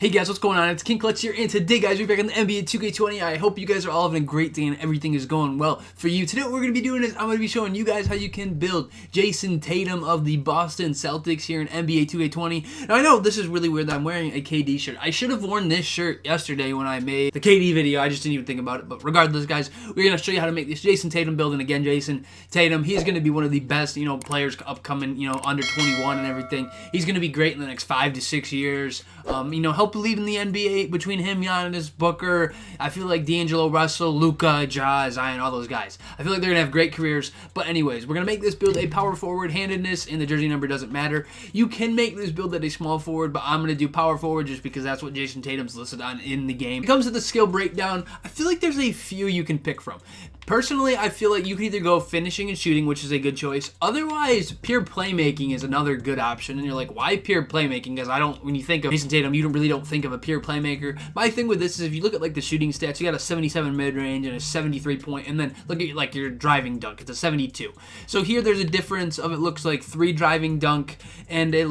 Hey guys, what's going on? It's King Clutch here, and today guys, we're back on the NBA 2K20. I hope you guys are all having a great day and everything is going well for you. Today what we're going to be doing is I'm going to be showing you guys how you can build Jayson Tatum of the Boston Celtics here in NBA 2K20. Now I know this is really weird that I'm wearing a KD shirt. I should have worn this shirt yesterday when I made the KD video. I just didn't even think about it. But regardless guys, we're going to show you how to make this Jayson Tatum build. And again, Jayson Tatum, he's going to be one of the best, players upcoming, under 21 and everything. He's going to be great in the next 5 to 6 years. Help lead in the NBA between him, Giannis, Booker. I feel like D'Angelo Russell, Luka, Ja, Zion, all those guys. I feel like they're going to have great careers. But anyways, we're going to make this build a power forward. Handedness and the jersey number doesn't matter. You can make this build at a small forward, but I'm going to do power forward just because that's what Jayson Tatum's listed on in the game. When it comes to the skill breakdown, I feel like there's a few you can pick from. Personally, I feel like you can either go finishing and shooting, which is a good choice. Otherwise, pure playmaking is another good option. And you're like, why pure playmaking? Because when you think of Jayson Tatum, you really don't think of a pure playmaker. My thing with this is if you look at like the shooting stats, you got a 77 mid-range and a 73 point, and then look at like your driving dunk, it's a 72. So here there's a difference of, it looks like 3 driving dunk, and it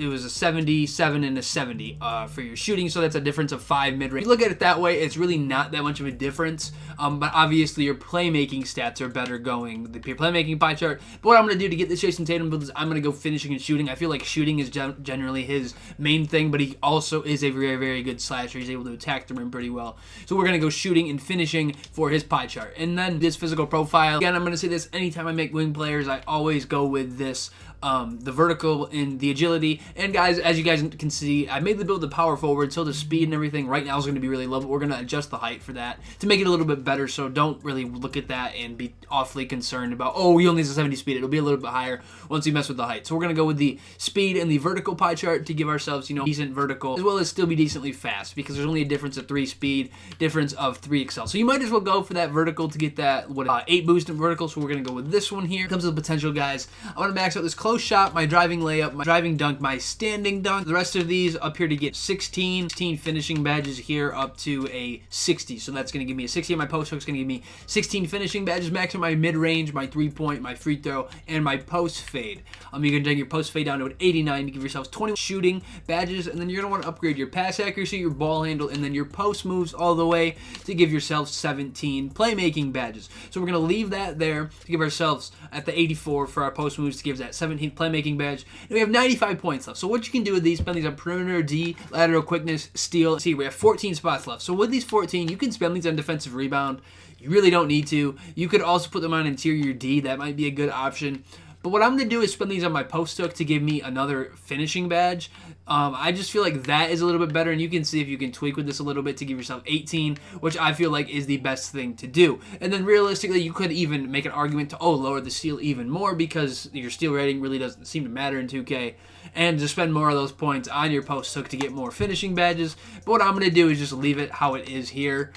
was a 77 and a 70 for your shooting. So that's a difference of 5 mid-range. If you look at it that way, it's really not that much of a difference. But obviously your playmaking stats are better going the pure playmaking pie chart. But what I'm going to do to get this Jayson Tatum build is I'm going to go finishing and shooting. I feel like shooting is generally his main thing, but he also is a very, very good slasher. He's able to attack the rim pretty well. So we're going to go shooting and finishing for his pie chart. And then this physical profile. Again, I'm going to say this anytime I make wing players, I always go with this. The vertical and the agility. And guys, as you guys can see, I made the build the power forward, so the speed and everything right now is going to be really low, but we're going to adjust the height for that to make it a little bit better. So don't really look at that and be awfully concerned about, oh, we only have a 70 speed. It'll be a little bit higher once we mess with the height. So we're going to go with the speed and the vertical pie chart to give ourselves, decent vertical, as well as still be decently fast, because there's only a difference of 3 speed, difference of 3 excel. So you might as well go for that vertical to get that 8 boost in vertical. So we're going to go with this one here. Comes to the potential, guys. I want to max out this close shot, my driving layup, my driving dunk, my standing dunk. The rest of these up here to get 16 finishing badges here up to a 60. So that's going to give me a 60. My post hook's going to give me 16 finishing badges, maxing my mid-range, my 3-point, my free throw, and my post fade. You can take your post fade down to an 89 to give yourselves 20 shooting badges, and then you're going to want to upgrade your pass accuracy, your ball handle, and then your post moves all the way to give yourself 17 playmaking badges. So we're going to leave that there to give ourselves at the 84 for our post moves to give us that 17 playmaking badge. And we have 95 points left. So what you can do with these, spend these on perimeter, D, lateral quickness, steal. See, we have 14 spots left. So with these 14, you can spend these on defensive rebound. You really don't need to. You could also put them on interior D. That might be a good option. But what I'm going to do is spend these on my post hook to give me another finishing badge. I just feel like that is a little bit better, and you can see if you can tweak with this a little bit to give yourself 18, which I feel like is the best thing to do. And then realistically, you could even make an argument to, lower the steal even more, because your steal rating really doesn't seem to matter in 2K, and just spend more of those points on your post hook to get more finishing badges. But what I'm going to do is just leave it how it is here.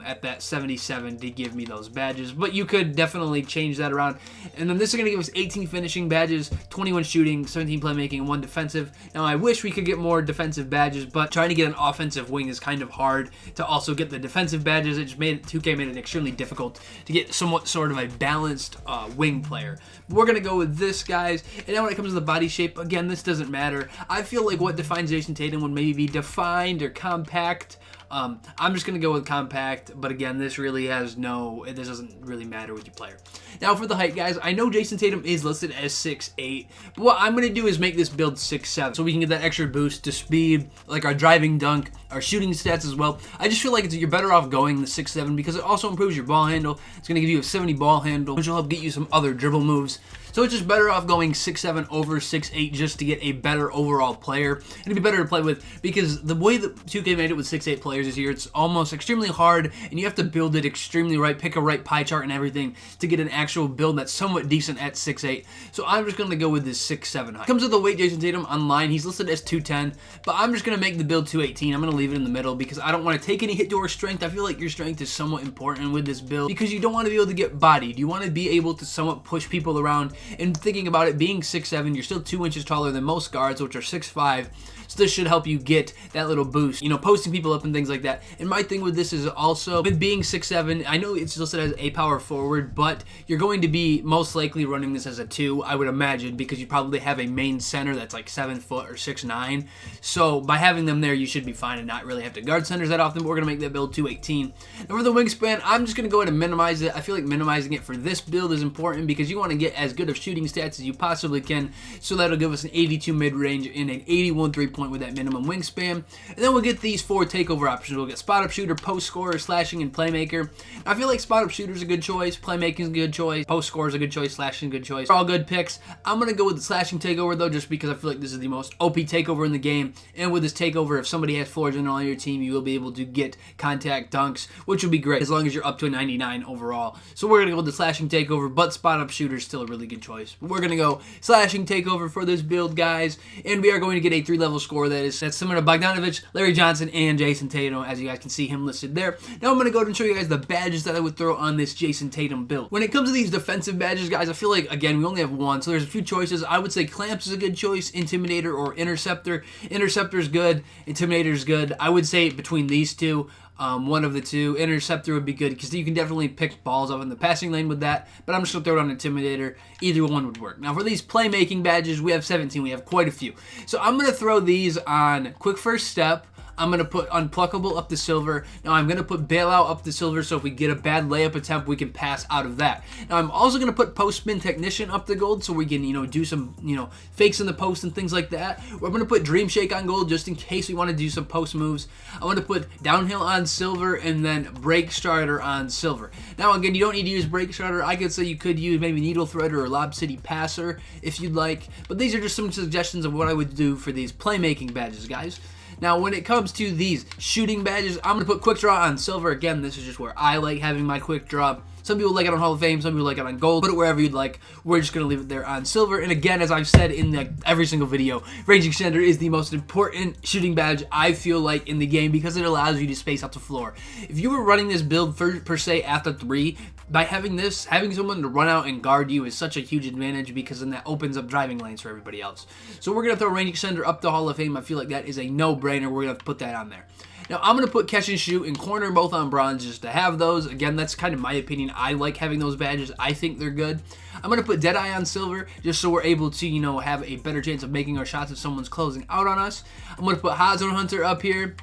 At that 77 to give me those badges, but you could definitely change that around. And then this is going to give us 18 finishing badges, 21 shooting, 17 playmaking, and 1 defensive. Now I wish we could get more defensive badges, but trying to get an offensive wing is kind of hard to also get the defensive badges. It just 2K made it extremely difficult to get somewhat sort of a balanced wing player. But we're going to go with this, guys. And now when it comes to the body shape, again, this doesn't matter. I feel like what defines Jayson Tatum would maybe be defined or compact. I'm just going to go with compact, but again, this doesn't really matter with your player. Now for the height, guys, I know Jayson Tatum is listed as 6'8", but what I'm going to do is make this build 6'7", so we can get that extra boost to speed, like our driving dunk, our shooting stats as well. I just feel like you're better off going the 6'7", because it also improves your ball handle. It's going to give you a 70 ball handle, which will help get you some other dribble moves. So it's just better off going 6'7" over 6'8" just to get a better overall player. And it'd be better to play with, because the way that 2K made it with 6'8" players this year, it's almost extremely hard, and you have to build it extremely right, pick a right pie chart and everything to get an actual build that's somewhat decent at 6'8". So I'm just going to go with this 6'7" height. Comes with the weight, Jayson Tatum online, he's listed as 210, but I'm just going to make the build 218. I'm going to leave it in the middle because I don't want to take any hit to our strength. I feel like your strength is somewhat important with this build, because you don't want to be able to get bodied. You want to be able to somewhat push people around, and thinking about it being 6'7", you're still 2 inches taller than most guards, which are 6'5". So this should help you get that little boost, you know, posting people up and things like that. And my thing with this is also, with being 6'7", I know it's listed as a power forward, but you're going to be most likely running this as a 2, I would imagine, because you probably have a main center that's like 7 foot or 6'9". So by having them there, you should be fine and not really have to guard centers that often. But we're going to make that build 218. And for the wingspan, I'm just going to go ahead and minimize it. I feel like minimizing it for this build is important because you want to get as good of shooting stats as you possibly can. So that'll give us an 82 mid-range and an 81 3-point with that minimum wingspan. And then we'll get these 4 takeover options. We'll get spot-up shooter, post scorer, slashing, and playmaker. I feel like spot-up shooter is a good choice. Playmaking is a good choice. Post scorer is a good choice. Slashing is a good choice. They're all good picks. I'm going to go with the slashing takeover though, just because I feel like this is the most OP takeover in the game. And with this takeover, if somebody has floor general on your team, you will be able to get contact dunks, which will be great as long as you're up to a 99 overall. So we're going to go with the slashing takeover, but spot-up shooter is still a really good choice. But we're going to go slashing takeover for this build, guys. And we are going to get a 3-level score that's similar to Bogdanovich, Larry Johnson, and Jayson Tatum, as you guys can see him listed there. Now I'm going to go ahead and show you guys the badges that I would throw on this Jayson Tatum build. When it comes to these defensive badges, guys, I feel like, again, we only have one, so there's a few choices. I would say Clamps is a good choice, Intimidator or Interceptor. Interceptor is good, Intimidator is good. I would say between these two, one of the two. Interceptor would be good because you can definitely pick balls up in the passing lane with that, but I'm just going to throw it on Intimidator. Either one would work. Now for these playmaking badges, we have 17. We have quite a few. So I'm going to throw these on Quick First Step. I'm going to put Unpluckable up to silver. Now I'm going to put Bailout up to silver, so if we get a bad layup attempt, we can pass out of that. Now I'm also going to put Post Spin Technician up to gold, so we can, you know, do some, you know, fakes in the post and things like that. We're going to put Dream Shake on gold, just in case we want to do some post moves. I want to put Downhill on silver, and then Break Starter on silver. Now again, you don't need to use Break Starter. I could say you could use maybe Needle Threader or Lob City Passer if you'd like, but these are just some suggestions of what I would do for these playmaking badges, guys. Now, when it comes to these shooting badges, I'm going to put Quick Draw on silver. Again, this is just where I like having my Quick Draw. Some people like it on Hall of Fame, some people like it on gold. Put it wherever you'd like. We're just going to leave it there on silver. And again, as I've said in every single video, Range Extender is the most important shooting badge I feel like in the game because it allows you to space out the floor. If you were running this build per se at the 3, by having this, having someone to run out and guard you is such a huge advantage because then that opens up driving lanes for everybody else. So we're going to throw Range Extender up to Hall of Fame. I feel like that is a no-brainer. We're going to put that on there. Now, I'm going to put Catch and Shoot and Corner both on bronze just to have those. Again, that's kind of my opinion. I like having those badges. I think they're good. I'm going to put Deadeye on silver just so we're able to, you know, have a better chance of making our shots if someone's closing out on us. I'm going to put Hot Zone Hunter up here.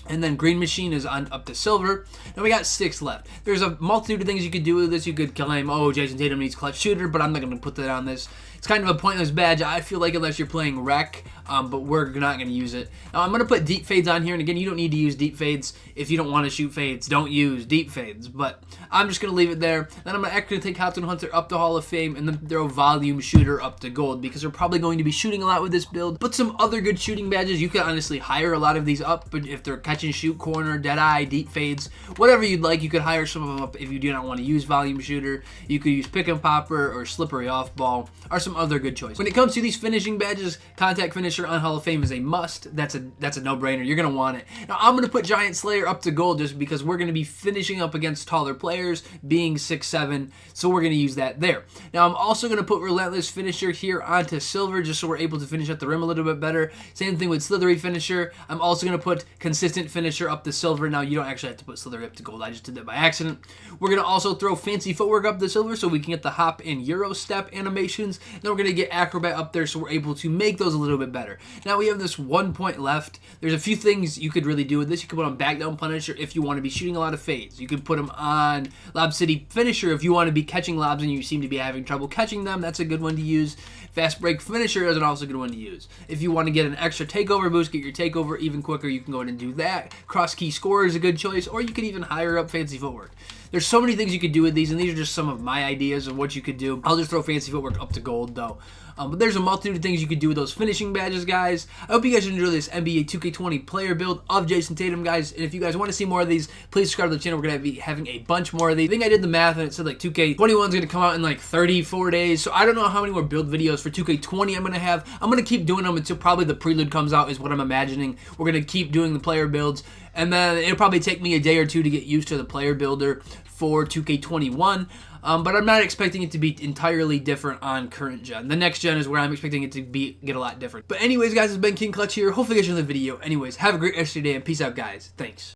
And then Green Machine is on up to silver. Now we got 6 left. There's a multitude of things you could do with this. You could claim, oh, Jayson Tatum needs clutch shooter, but I'm not going to put that on this. It's kind of a pointless badge, I feel like, unless you're playing Rec, but we're not going to use it. Now I'm going to put deep fades on here, and again, you don't need to use deep fades. If you don't want to shoot fades, don't use deep fades, but I'm just going to leave it there. Then I'm going to actually take Hot Zone Hunter up to Hall of Fame, and then throw Volume Shooter up to gold, because they're probably going to be shooting a lot with this build. But some other good shooting badges, you can honestly hire a lot of these up, but if they're Catch and Shoot, Corner, Deadeye, Deep Fades, whatever you'd like, you could hire some of them up if you do not want to use Volume Shooter. You could use Pick and Popper or Slippery Off Ball, or some other good choices. When it comes to these finishing badges, Contact Finisher on Hall of Fame is a must. That's a no-brainer. You're going to want it. Now, I'm going to put Giant Slayer up to gold just because we're going to be finishing up against taller players, being 6'7", so we're going to use that there. Now, I'm also going to put Relentless Finisher here onto silver just so we're able to finish at the rim a little bit better. Same thing with Slithery Finisher. I'm also going to put Consistent Finisher up to silver. Now, you don't actually have to put Slithery up to gold. I just did that by accident. We're going to also throw Fancy Footwork up to silver so we can get the hop and Euro step animations. Then we're going to get Acrobat up there so we're able to make those a little bit better. Now, we have this 1 point left. There's a few things you could really do with this. You could put on Back Down Punisher if you want to be shooting a lot of fades. You could put them on Lob City Finisher if you want to be catching lobs and you seem to be having trouble catching them. That's a good one to use. Fast Break Finisher is also a good one to use. If you want to get an extra takeover boost, get your takeover even quicker, you can go ahead and do that. Cross Key Scorer is a good choice, or you could even hire up Fancy Footwork. There's so many things you could do with these, and these are just some of my ideas of what you could do. I'll just throw Fancy Footwork up to gold, though. But there's a multitude of things you could do with those finishing badges, guys. I hope you guys enjoy this NBA 2K20 player build of Jayson Tatum, guys. And if you guys want to see more of these, please subscribe to the channel. We're going to be having a bunch more of these. I think I did the math, and it said like 2K21 is going to come out in like 34 days. So I don't know how many more build videos for 2K20 I'm going to have. I'm going to keep doing them until probably the prelude comes out is what I'm imagining. We're going to keep doing the player builds. And then it'll probably take me a day or two to get used to the player builder for 2K21, but I'm not expecting it to be entirely different on current gen. The next gen is where I'm expecting it to get a lot different. But anyways, guys, it's been King Clutch here. Hopefully you guys enjoyed the video. Anyways, have a great rest of your day, and peace out, guys. Thanks.